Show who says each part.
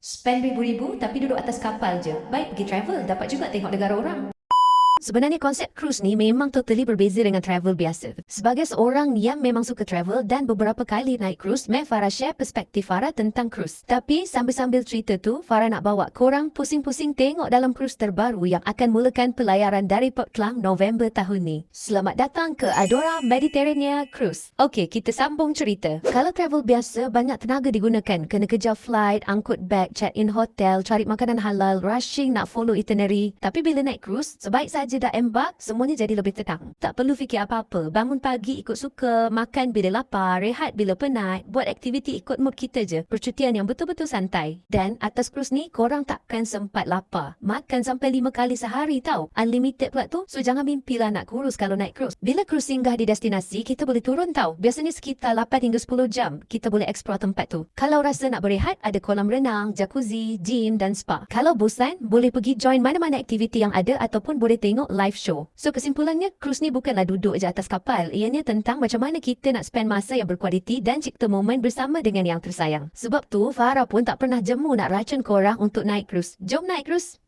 Speaker 1: Spend ribu-ribu tapi duduk atas kapal je. Baik pergi travel, dapat juga tengok negara orang. Sebenarnya konsep cruise ni memang totally berbeza dengan travel biasa. Sebagai seorang yang memang suka travel dan beberapa kali naik cruise, Farah share perspektif Farah tentang cruise. Tapi sambil-sambil cerita tu, Farah nak bawa korang pusing-pusing tengok dalam cruise terbaru yang akan mulakan pelayaran dari Port Klang November tahun ni. Selamat datang ke Adora Mediterranean Cruise. Okey, kita sambung cerita. Kalau travel biasa, banyak tenaga digunakan. Kena kejar flight, angkut bag, check-in hotel, cari makanan halal, rushing nak follow itinerary. Tapi bila naik cruise, sebaik saja dah embark, semuanya jadi lebih tenang. Tak perlu fikir apa-apa. Bangun pagi ikut suka, makan bila lapar, rehat bila penat, buat aktiviti ikut mood kita je. Percutian yang betul-betul santai. Dan atas cruise ni, korang takkan sempat lapar. Makan sampai 5 kali sehari tau. Unlimited pula tu. So jangan mimpilah nak kurus kalau naik cruise. Bila cruise singgah di destinasi, kita boleh turun tau. Biasanya sekitar 8 hingga 10 jam, kita boleh explore tempat tu. Kalau rasa nak berehat, ada kolam renang, jacuzzi, gym dan spa. Kalau bosan, boleh pergi join mana-mana aktiviti yang ada ataupun boleh tengok live show. So kesimpulannya, cruise ni bukanlah duduk je atas kapal. Ianya tentang macam mana kita nak spend masa yang berkualiti dan cipta momen bersama dengan yang tersayang. Sebab tu, Farah pun tak pernah jemu nak racun korang untuk naik cruise. Jom naik cruise!